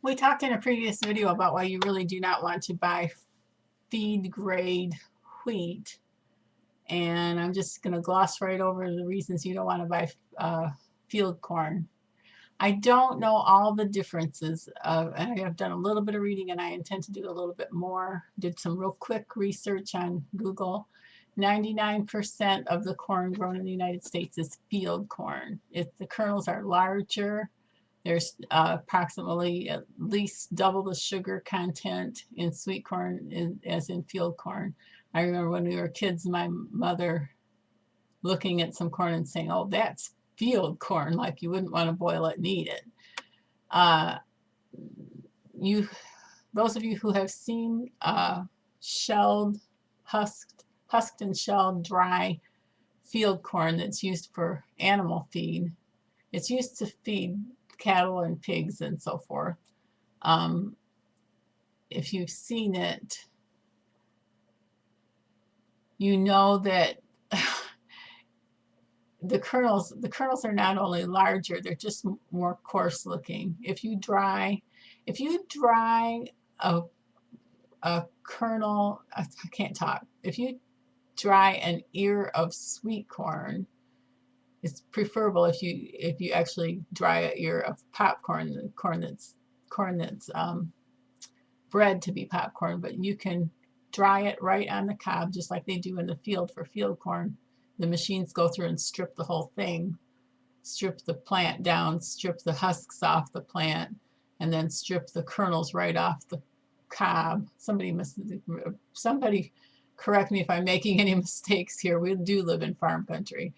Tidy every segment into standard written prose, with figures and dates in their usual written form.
We talked in a previous video about why you really do not want to buy feed grade wheat. And I'm just going to gloss right over the reasons you don't want to buy field corn. I don't know all the differences. I have done a little bit of reading and I intend to do a little bit more. Did some real quick research on Google. 99% of the corn grown in the United States is field corn. The kernels are larger. There's approximately at least double the sugar content in sweet corn as in field corn. I remember when we were kids, my mother looking at some corn and saying, "Oh, that's field corn," like you wouldn't want to boil it and eat it. Uh, you, those of you who have seen shelled, husked and shelled dry field corn that's used for animal feed, it's used to feed cattle and pigs and so forth. If you've seen it, you know that the kernels are not only larger, they're just more coarse looking. If you dry a kernel, I can't talk. If you dry an ear of sweet corn, it's preferable if you actually dry an ear of popcorn, corn that's bred to be popcorn, but you can dry it right on the cob, just like they do in the field for field corn. The machines go through and strip the whole thing, strip the plant down, strip the husks off the plant, and then strip the kernels right off the cob. Somebody correct me if I'm making any mistakes here. We do live in farm country.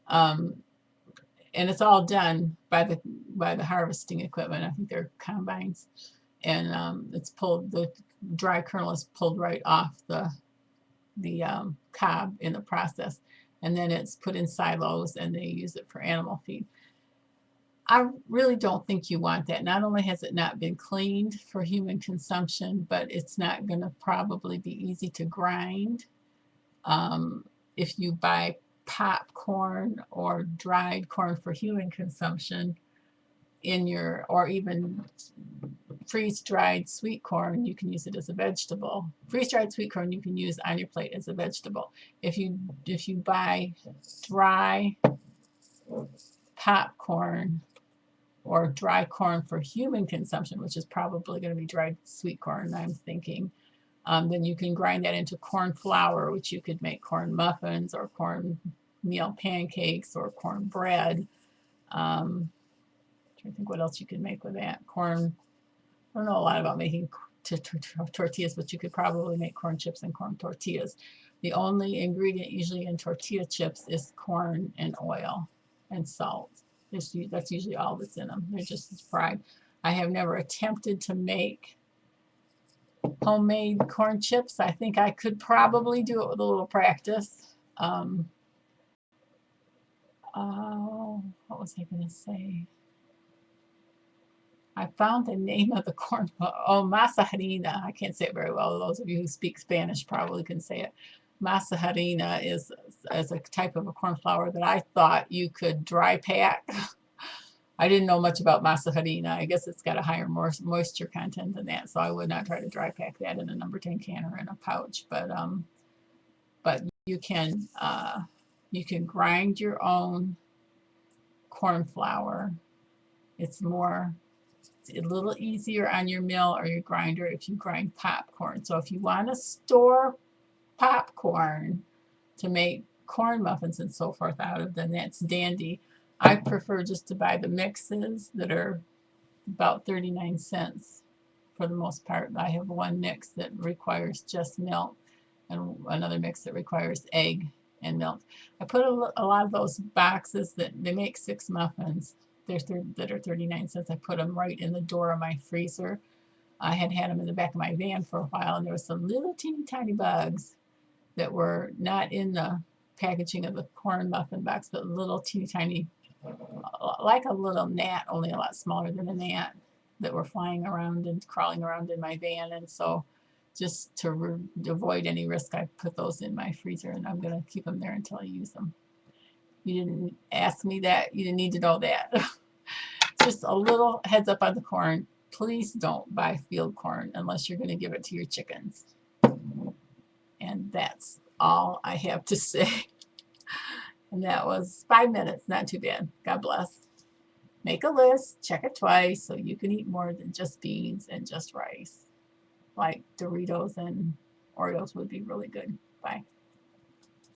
And it's all done by the harvesting equipment. I think they're combines. And it's pulled, the dry kernel is pulled right off the cob in the process, and then it's put in silos and they use it for animal feed. I really don't think you want that. Not only has it not been cleaned for human consumption, but it's not going to probably be easy to grind. If you buy popcorn or dried corn for human consumption or even freeze-dried sweet corn, you can use it as a vegetable. Freeze-dried sweet corn you can use on your plate as a vegetable. If you buy dry popcorn or dry corn for human consumption, which is probably going to be dried sweet corn, I'm thinking, then you can grind that into corn flour, which you could make corn muffins or cornmeal pancakes or corn bread. I'm trying to think what else you could make with that. I don't know a lot about making tortillas, but you could probably make corn chips and corn tortillas. The only ingredient usually in tortilla chips is corn and oil and salt. That's usually all that's in them. They're just fried. I have never attempted to make homemade corn chips. I think I could probably do it with a little practice. What was I going to say? I found the name of the corn. Oh, masa harina. I can't say it very well. Those of you who speak Spanish probably can say it. Masa harina is a type of a corn flour that I thought you could dry pack. I didn't know much about masa harina. I guess it's got a higher moisture content than that, so I would not try to dry pack that in a number 10 can or in a pouch. But you can grind your own corn flour. It's a little easier on your mill or your grinder if you grind popcorn. So if you want to store popcorn to make corn muffins and so forth out of, then that's dandy. I prefer just to buy the mixes that are about 39 cents for the most part. I have one mix that requires just milk and another mix that requires egg and milk. I put a lot of those boxes that they make 6 muffins that are 39 cents. I put them right in the door of my freezer. I had them in the back of my van for a while, and there were some little teeny tiny bugs that were not in the packaging of the corn muffin box, but little teeny tiny, like a little gnat, only a lot smaller than a gnat, that were flying around and crawling around in my van. And so just to avoid any risk, I put those in my freezer, and I'm going to keep them there until I use them. You didn't ask me that. You didn't need to know that. Just a little heads up on the corn. please don't buy field corn unless you're going to give it to your chickens. And that's all I have to say. And that was 5 minutes, not too bad. God bless. Make a list, check it twice so you can eat more than just beans and just rice. Like Doritos and Oreos would be really good. Bye.